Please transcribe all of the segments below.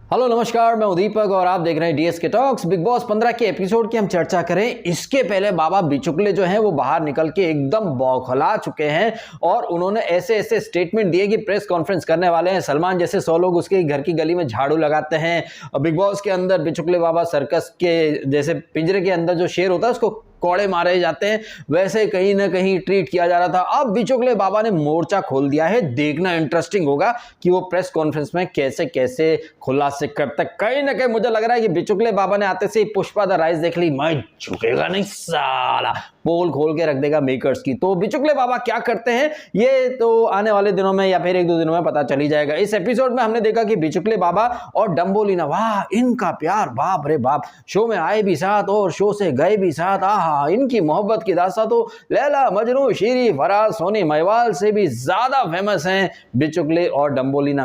Hello नमस्कार, मैं दीपक और आप देख रहे हैं डीएस के टॉक्स। बिग बॉस 15 के एपिसोड की हम चर्चा करें इसके पहले बाबा बिचुकले जो हैं वो बाहर निकल के एकदम बौखला चुके हैं और उन्होंने ऐसे ऐसे स्टेटमेंट दिए कि प्रेस कॉन्फ्रेंस करने वाले हैं। सलमान जैसे 100 लोग उसके घर की गली में झाड़ू लगाते हैं। बिग बॉस के अंदर बिचुकले बाबा सर्कस के जैसे पिंजरे के अंदर जो शेर होता है उसको कोड़े मारे जाते हैं, वैसे कहीं ना कहीं ट्रीट किया जा रहा था। अब बिचुकले बाबा ने मोर्चा खोल दिया है। देखना इंटरेस्टिंग होगा कि वो प्रेस कॉन्फ्रेंस में कैसे कैसे खुलासे करते। कहीं ना कहीं मुझे लग रहा है कि बिचुकले बाबा ने आते से ही पुष्पा द राइज देख ली, मैं झुकेगा नहीं साला, पोल खोल के रख देगा मेकर्स की। तो बिचुकले बाबा क्या करते हैं ये तो आने वाले दिनों में या फिर 1-2 दिनों में पता चली जाएगा। इस एपिसोड में हमने देखा कि बिचुकले बाबा और डम्बोलिना, वाह इनका प्यार, बाप रे बाप, शो में आए भी साथ और शो से गए भी साथ। आहा, इनकी मोहब्बत की दास्तां तो लैला मजनू, शीरी, फराज, सोनी महिवाल से भी ज्यादा फेमस हैं बिचुकले और डम्बोलिना।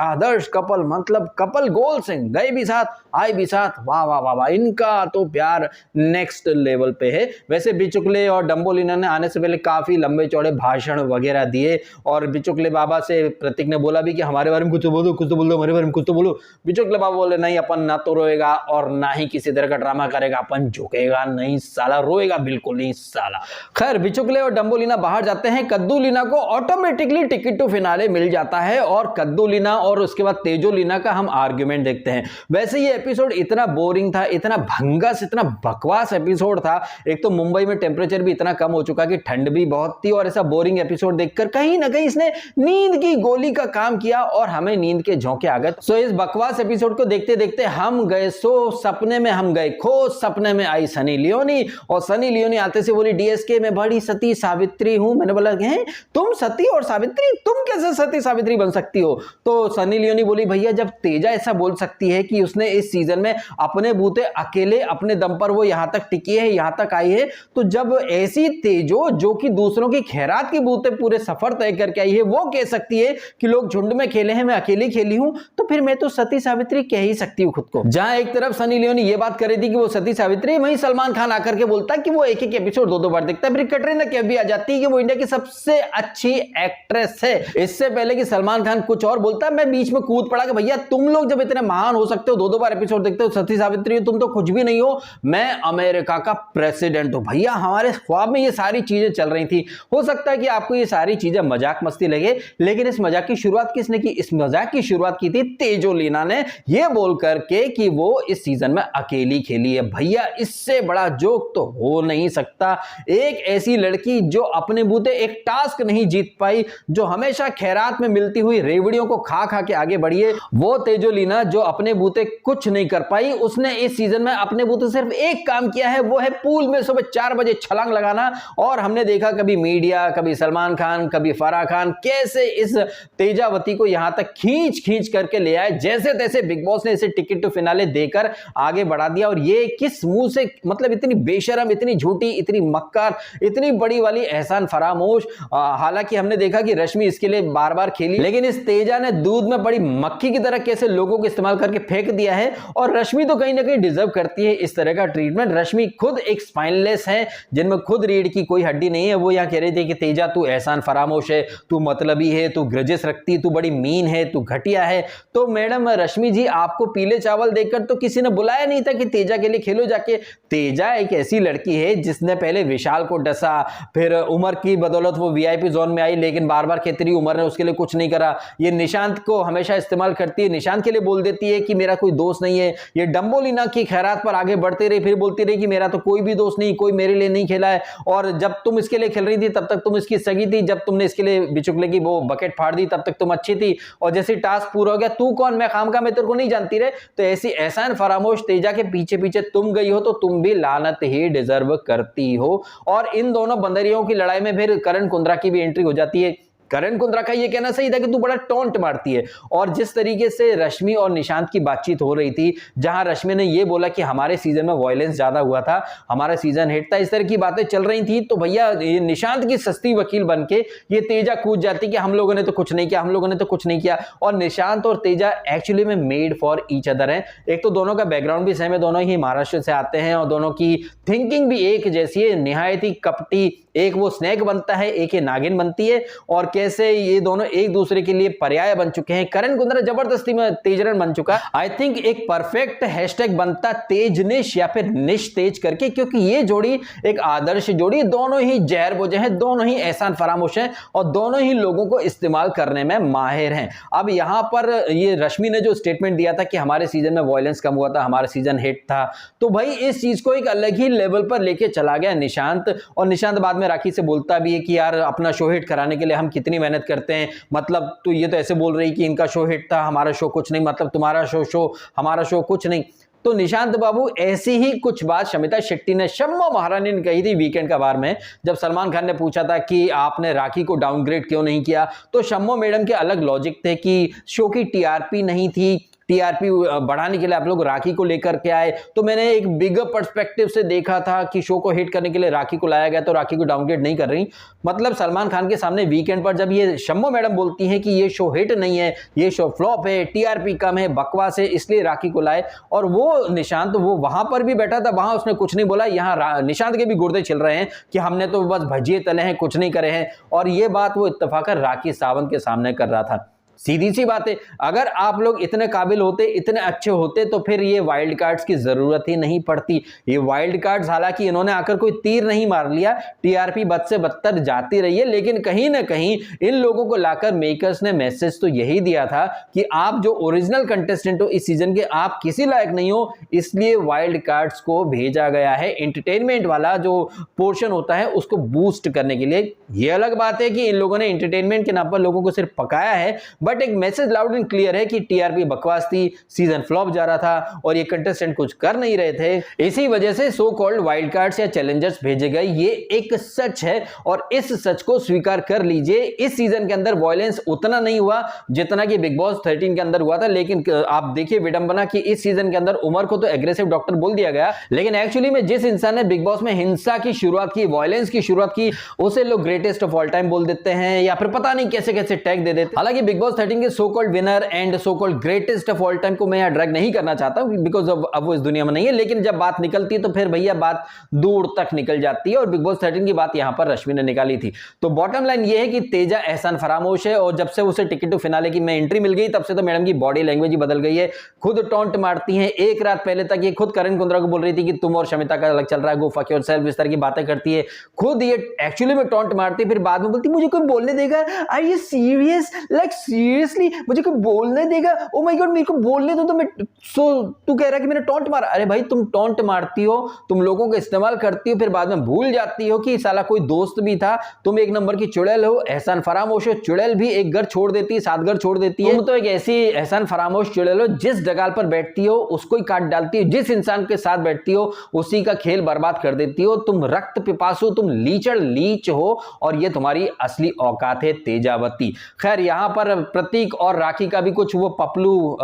आदर्श कपल, मतलब कपल गोल से गए भी साथ आए भी साथ। वाह वाह वाह वाह, इनका तो प्यार नेक्स्ट लेवल पे है। वैसे बिचुकले और डम्बोलिना ने आने से पहले काफी लंबे चौड़े भाषण वगैरह दिए और बिचुकले बाबा से प्रतीक ने बोला भी कि हमारे बारे में कुछ तो बोलो, कुछ तो बोलो, हमारे बारे में कुछ तो बोलो। बिचुकले बाबा बोले नहीं, अपन ना तो रोएगा और ना ही किसी तरह का ड्रामा करेगा, अपन झुकेगा नहीं साला, रोएगा बिल्कुल नहीं साला। खैर, बिचुकले और डम्बोलिना बाहर जाते हैं। कद्दूलिना को ऑटोमेटिकली टिकट टू फिनाले मिल जाता है और कद्दूलिना और उसके बाद तेजोलिना का हम आर्ग्यूमेंट देखते हैं। वैसे ये एपिसोड इतना बोरिंग था, इतना भंगस, इतना बकवास एपिसोड था। एक तो मुंबई में टेम्परेचर भी इतना कम हो चुका कि ठंड भी बहुत थी और ऐसा बोरिंग एपिसोड देखकर कहीं ना कहीं इसने नींद की गोली का काम किया और हमें नींद के झोंके आ गए। सो इस बकवास एपिसोड को देखते देखते हम गए सो, सपने में हम गए खो। सपने में आई सनी लियोनी और सनी लियोनी आते से बोली डीएसके में बड़ी सती सावित्री हूं। मैंने बोला हैं तुम सती और सावित्री, तुम कैसे सती सावित्री बन सकती हो? तो सनी लियोनी बोली भैया जब तेजा ऐसा बोल सकती है कि उसने इस सीजन में अपने बूते अकेले अपने दम पर वो यहां तक टिकी है, यहां तक आई है, तो जब ऐसी तेजो जो कि दूसरों की खैरात की बूते पूरे सफर तय करके आई है वो कह सकती है कि लोग झुंड में खेले हैं, मैं अकेली खेली हूं, तो फिर मैं तो सती सावित्री कह ही सकती हूं खुद को। जहां एक तरफ सनी लियोनी ये बात कर रही थी कि वो सती सावित्री, वहीं सलमान खान आकर के बोलता कि वो एक एक एपिसोड 2-2 बार देखता है। फिर कटरीना कैफ भी आ जाती है कि वो इंडिया की सबसे अच्छी एक्ट्रेस है। इससे पहले कि सलमान खान कुछ और बोलता, मैं बीच में कूद पड़ा कि भैया तुम लोग जब इतने महान हो सकते हो, 2-2 बार एपिसोड देखते हो, सती सावित्री तुम तो कुछ भी नहीं हो, मैं अमेरिका का प्रेसिडेंट हूं। भैया हमारे ख्वाब में ये सारी चीजें चल रही थी। हो सकता है कि आपको ये सारी चीजें मजाक मस्ती लगे, लेकिन इस मजाक की शुरुआत किसने की? इस मजाक की शुरुआत की थी तेजोलिना ने, ये बोल करके कि वो इस सीजन में अकेली खेली है। भैया इससे बड़ा जोक तो हो नहीं सकता। एक ऐसी लड़की जो अपने बूते एक टास्क नहीं जीत पाई, जो हमेशा खैरात में मिलती हुई रेवड़ियों को खा खा के आगे बढ़ी है, वो तेजोलिना जो अपने बूते कुछ नहीं कर पाई, उसने इस सीजन में अपने बूते सिर्फ एक काम किया है, वो है पूल में सुबह 4 बजे छलांग लगाना। और हमने देखा कभी मीडिया, कभी सलमान खान, कभी फराह खान कैसे इस तेजावती को यहां तक खींच खींच करके ले आए। जैसे तैसे बिग बॉस ने इसे टिकट टू फिनाले देकर आगे बढ़ा दिया। और ये किस मुंह से, मतलब इतनी बेशरम, इतनी झूठी, इतनी मक्कार, इतनी बड़ी वाली एहसान फरामोश। हालांकि हमने देखा कि रश्मि इसके लिए बार बार खेली, लेकिन इस तेजा ने दूध में बड़ी मक्खी की तरह कैसे लोगों को इस्तेमाल करके फेंक दिया है। और रश्मि तो कहीं ना कहीं डिजर्व करती है इस तरह का ट्रीटमेंट। रश्मि खुद एक स्पाइनलेस है, जिनमें खुद रीढ़ की कोई हड्डी नहीं है। वो यहां कह रहे थे कि तेजा तू एहसान फरामोश है, तू मतलबी है, तू ग्रजेस रखती, तू बड़ी मीन है, तू घटिया है। तो मैडम रश्मि जी, आपको पीले चावल देकर तो किसी ने बुलाया नहीं था कि तेजा के लिए खेलो जाके। तेजा एक ऐसी लड़की है जिसने पहले विशाल को डसा, फिर उमर की बदौलत वो वीआईपी जोन में आई, लेकिन बार बार कहती रही उमर ने उसके लिए कुछ नहीं करा। ये निशांत को हमेशा इस्तेमाल करती है, निशांत के लिए बोल देती है कि मेरा कोई दोस्त नहीं है। ये डम्बोलिना की खैरात पर आगे बढ़ती रही, फिर बोलती रही कि मेरा तो कोई भी दोस्त नहीं, कोई मेरे लिए नहीं खेला है। और जब तुम इसके लिए खेल रही थी तब तक तुम इसकी सगी थी, जब तुमने इसके लिए बिचुकले की वो बकेट फाड़ दी तब तक तुम अच्छी थी, और जैसे टास्क पूरा हो गया तू कौन, मैं खामखा, मैं तेरे को नहीं जानती रे। तो ऐसी एहसान फरामोश तेजा के पीछे पीछे तुम गई हो तो तुम भी लानत ही डिजर्व करती हो। और इन दोनों बंदरियों की लड़ाई में फिर करण कुंद्रा की भी एंट्री हो जाती है। करण कुंद्रा का ये कहना सही था कि तू बड़ा टॉन्ट मारती है। और जिस तरीके से रश्मि और निशांत की बातचीत हो रही थी, जहां रश्मि ने ये बोला कि हमारे सीजन में वायलेंस ज्यादा हुआ था, हमारा सीजन हिट था, इस तरह की बातें चल रही थी, तो भैया ये निशांत की सस्ती वकील बनके ये तेजा कूद जाती कि हम लोगों ने तो कुछ नहीं किया, हम लोगों ने तो कुछ नहीं किया। और निशांत और तेजा एक्चुअली में मेड फॉर ईच अदर है। एक तो दोनों का बैकग्राउंड भी सेम है, दोनों ही महाराष्ट्र से आते हैं और दोनों की थिंकिंग भी एक जैसी है, निहायत ही कपटी। एक वो स्नेक बनता है, एक ये नागिन बनती है। और कह कैसे ये दोनों एक दूसरे के लिए पर्याय बन चुके हैं। करण कुंद्रा जबरदस्ती में तेजरन बन चुका। आई थिंक एक परफेक्ट हैशटैग बनता तेजनिश या फिर निश तेज करके, क्योंकि ये जोड़ी एक आदर्श जोड़ी, दोनों ही जहर बोझे हैं, दोनों ही एहसान फरामोश हैं और दोनों ही लोगों को इस्तेमाल करने में माहिर हैं। अब यहां पर ये रश्मि ने जो स्टेटमेंट दिया था कि हमारे सीजन में वायलेंस कम हुआ था, हमारा सीजन हिट था, तो भाई इस चीज को एक अलग ही लेवल पर लेके चला गया निशांत। और निशांत बाद में राखी से बोलता भी है कि यार अपना शो हिट कराने के लिए हम कितनी मेहनत करते हैं, मतलब तो ये तो ऐसे बोल रही कि इनका शो हिट था, हमारा शो कुछ नहीं, मतलब तुम्हारा शो हमारा शो कुछ नहीं। तो निशांत बाबू ऐसी ही कुछ बात शमिता शेट्टी ने, शम्मा महारानी ने कही थी वीकेंड का बार में, जब सलमान खान ने पूछा था कि आपने राखी को डाउनग्रेड क्यों नहीं किया, तो शम्मा मैडम के अलग लॉजिक थे कि शो की टीआरपी नहीं थी, टीआरपी बढ़ाने के लिए आप लोग राखी को लेकर के आए, तो मैंने एक बिगर पर्सपेक्टिव से देखा था कि शो को हिट करने के लिए राखी को लाया गया, तो राखी को डाउनग्रेड नहीं कर रही। मतलब सलमान खान के सामने वीकेंड पर जब ये शम्मो मैडम बोलती हैं कि ये शो हिट नहीं है, ये शो फ्लॉप है, टीआरपी कम है, बकवास है, इसलिए राखी को लाए, और वो निशांत वो वहां पर भी बैठा था, वहां उसने कुछ नहीं बोला। यहाँ निशांत के भी गुर्दे छिल रहे हैं कि हमने तो बस भजिए तले हैं, कुछ नहीं करे हैं, और ये बात वो इत्तेफाकन राखी सावंत के सामने कर रहा था। सीधी सी बात है, अगर आप लोग इतने काबिल होते, इतने अच्छे होते, तो फिर ये वाइल्ड कार्ड्स की जरूरत ही नहीं पड़ती। ये वाइल्ड कार्ड्स, हालांकि इन्होंने आकर कोई तीर नहीं मार लिया, टीआरपी बद से बदतर जाती रही है, लेकिन कहीं ना कहीं इन लोगों को लाकर मेकर्स ने मैसेज तो यही दिया था कि आप जो ओरिजिनल कंटेस्टेंट हो इस सीजन के, आप किसी लायक नहीं हो, इसलिए वाइल्ड कार्ड्स को भेजा गया है एंटरटेनमेंट वाला जो पोर्शन होता है उसको बूस्ट करने के लिए। ये अलग बात है कि इन लोगों ने एंटरटेनमेंट के नाम पर लोगों को सिर्फ पकाया है, बट एक मैसेज लाउड एंड क्लियर है कि टीआरपी बकवास थी, सीजन फ्लॉप जा रहा था और ये कंटेस्टेंट कुछ कर नहीं रहे थे। इसी वजह से सो कॉल्ड वाइल्ड कार्ड्स या चैलेंजर्स भेजे गए। ये एक सच है और इस सच को स्वीकार कर लीजिए। इस सीजन के अंदर वायलेंस उतना नहीं हुआ जितना कि बिग बॉस 13 के अंदर हुआ था, लेकिन आप देखिए विडंबना कि इस सीजन के अंदर उमर को तो एग्रेसिव डॉक्टर बोल दिया गया, लेकिन एक्चुअली में जिस इंसान ने बिग बॉस में हिंसा की शुरुआत की, वायलेंस की शुरुआत की, उसे लोग ग्रेटेस्ट ऑफ ऑल टाइम बोल देते हैं या फिर पता नहीं कैसे कैसे टैग दे देते। हालांकि बिग बॉस 13 के so called winner and so called greatest of all time को मैं यहां ड्रैग नहीं करना चाहता हूं बिकॉज अब वो इस दुनिया में नहीं है, लेकिन जब बात निकलती है तो फिर भैया बात दूर तक निकल जाती है और बिग बॉस 13 की बात यहां पर रश्मि ने निकाली थी। तो बॉटम लाइन ये है कि तेजा एहसान फरामोश है और जब से उसे टिकट टू फिनाले की में एंट्री मिल गई तब से तो मैडम की बॉडी लैंग्वेज ही बदल गई है। खुद टॉन्ट मारती हैं, एक रात पहले तक ये खुद करण कुंद्रा को बोल रही थी कि तुम और शमिता का अलग चल रहा है, गो फक योरसेल्फ, इस तरह की बातें करती है। खुद ये एक्चुअली में टॉन्ट मारती है, फिर बाद में बोलती मुझे कोई बोलने देगा, are you serious, like seriously मुझे कोई बोलने देगा, ओ माय गॉड मेरे को बोलने दो। तो मैं तू कह रहा है कि मैंने टॉन्ट मारा। अरे भाई तुम टॉन्ट मारती हो, तुम लोगों को इस्तेमाल करती हो, फिर बाद में भूल जाती हो कि साला कोई दोस्त भी था। तुम एक नंबर की चुड़ैल हो, एहसान फरामोश हो। चुड़ैल भी एक घर छोड़ देती है, 7 घर छोड़ देती है। तुम तो एक ऐसी एहसान फरामोश चुड़ैल हो, जिस डगाल पर बैठती हो उसको ही काट डालती हो, जिस इंसान के साथ बैठती हो उसी का खेल बर्बाद कर देती हो। तुम रक्त पिपासु, तुम लीचड़ लीच हो और ये तुम्हारी असली औकात है तेजावती। खैर यहां पर प्रतीक और राखी का भी कुछ वो पपलू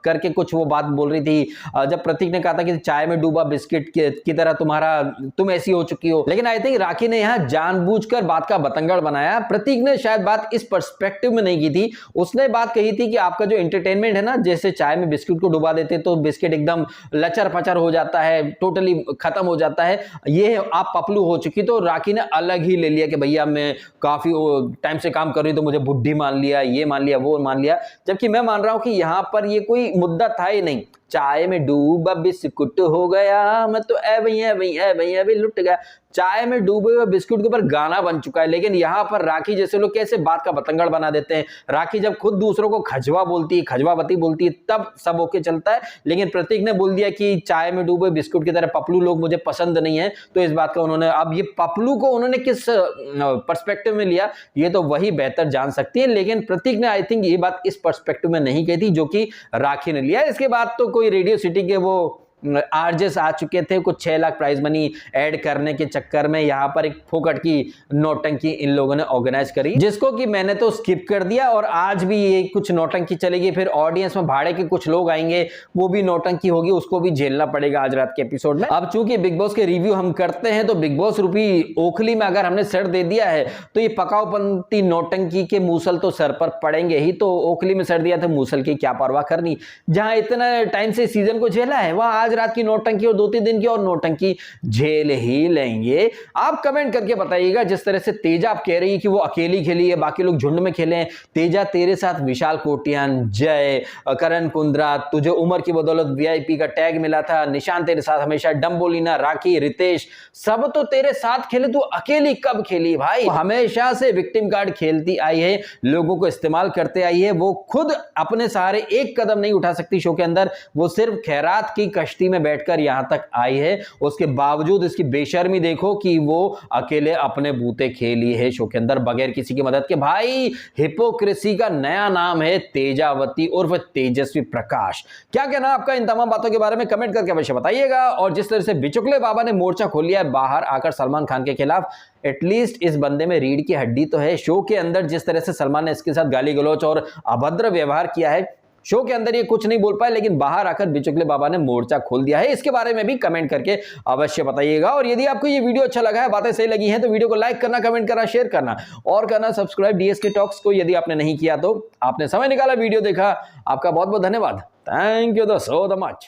करके कुछ वो बात बोल रही थी, जब प्रतीक ने कहा था कि चाय में डूबा बिस्किट की तरह तुम ऐसी हो चुकी हो, लेकिन आई थिंक राखी ने यहां जानबूझकर बात का बतंगड़ बनाया। प्रतीक ने शायद बात इस पर्सपेक्टिव में नहीं की थी, उसने बात कही थी कि आपका जो एंटरटेनमेंट है ना, जैसे चाय में बिस्किट को डुबा देते तो बिस्किट एकदम लचर पचर हो जाता है, टोटली खत्म हो जाता है, ये आप पपलू हो चुकी। तो राखी ने अलग ही ले लिया कि भैया मैं काफी टाइम से काम कर रही हूं तो मुझे बुढ़ी मान लिया, ये मान लिया, वो मान लिया, जबकि मैं मान रहा हूं कि यहां पर ये कोई मुद्दा था ही नहीं। चाय में डूबा बिस्कुट हो गया, मैं तो ए भई लुट गया। चाय में डूबे हुए बिस्कुट के ऊपर गाना बन चुका है, लेकिन यहां पर राखी जैसे लोग कैसे बात का बतंगड़ बना देते हैं। राखी जब खुद दूसरों को खजवा बोलती है, खजवावती बोलती है, तब सब ओके चलता है, लेकिन प्रतीक ने बोल दिया कि चाय में डूबे बिस्कुट की तरह पपलू लोग मुझे पसंद नहीं है, तो इस बात का उन्होंने, अब ये पपलू को उन्होंने किस पर्सपेक्टिव में लिया ये तो वही बेहतर जान सकती है, लेकिन प्रतीक ने आई थिंक ये बात इस पर्सपेक्टिव में नहीं कही थी जो कि राखी ने लिया। इसके बाद तो कोई रेडियो सिटी के वो आरजेस आ चुके थे, कुछ 6 लाख प्राइज मनी ऐड करने के चक्कर में यहां पर एक फोकट की नौटंकी इन लोगों ने ऑर्गेनाइज करी, जिसको कि मैंने तो स्किप कर दिया और आज भी ये कुछ नौटंकी चलेगी। फिर ऑडियंस में भाड़े के कुछ लोग आएंगे, वो भी नौटंकी होगी, उसको भी झेलना पड़ेगा आज रात के एपिसोड में। अब चूंकि बिग बॉस के रिव्यू हम करते हैं तो बिग बॉस रूपी ओखली में अगर हमने सर दे दिया है तो ये पकाऊपंती नौटंकी के मूसल तो सर पर पड़ेंगे ही। तो ओखली में सर दिया था, मूसल की क्या परवाह करनी। जहां इतना टाइम से सीजन को झेला है वहां आज आज रात की नौटंकी और 2-3 दिन की और नौटंकी झेल ही लेंगे। आप कमेंट करके बताइएगा, जिस तरह से तेजा आप कह रही है कि वो अकेली खेली है, बाकी लोग झुंड में खेले हैं। तेजा तेरे साथ विशाल कोटियान, जय, करण कुंद्रा, तुझे उम्र की बदौलत वीआईपी का टैग मिला था, निशान तेरे साथ हमेशा, डम्बोलिना, राखी, रितेश, सब तो तेरे साथ खेले, तू अकेली कब खेली भाई? हमेशा से विक्टिम कार्ड खेलती आई है, लोगों को इस्तेमाल करते आई है। वो खुद अपने सहारे एक कदम नहीं उठा सकती शो के अंदर, वो सिर्फ खैरात की कश्ती में बैठकर यहां तक आई है। उसके बावजूद इसकी बेशर्मी देखो कि वो अकेले अपने बूते खेली है शो के अंदर बगैर किसी की मदद के। भाई हिपोक्रेसी का नया नाम है तेजावती उर्फ तेजस्वी प्रकाश। क्या कहना आपका इन तमाम बातों के बारे में कमेंट करके अवश्य बताइएगा। और जिस तरह से बिचुकले बाबा ने मोर्चा खोल लिया है बाहर आकर सलमान खान के खिलाफ, एटलीस्ट इस बंदे में रीढ़ की हड्डी तो है। शो के अंदर जिस तरह से सलमान ने इसके साथ गाली गलौच और अभद्र व्यवहार किया है, शो के अंदर ये कुछ नहीं बोल पाए, लेकिन बाहर आकर बिचुकले बाबा ने मोर्चा खोल दिया है। इसके बारे में भी कमेंट करके अवश्य बताइएगा। और यदि आपको ये वीडियो अच्छा लगा है, बातें सही लगी हैं, तो वीडियो को लाइक करना, कमेंट करना, शेयर करना और करना सब्सक्राइब डीएसके टॉक्स को यदि आपने नहीं किया तो। आपने समय निकाला, वीडियो देखा, आपका बहुत बहुत धन्यवाद। Thank you so much.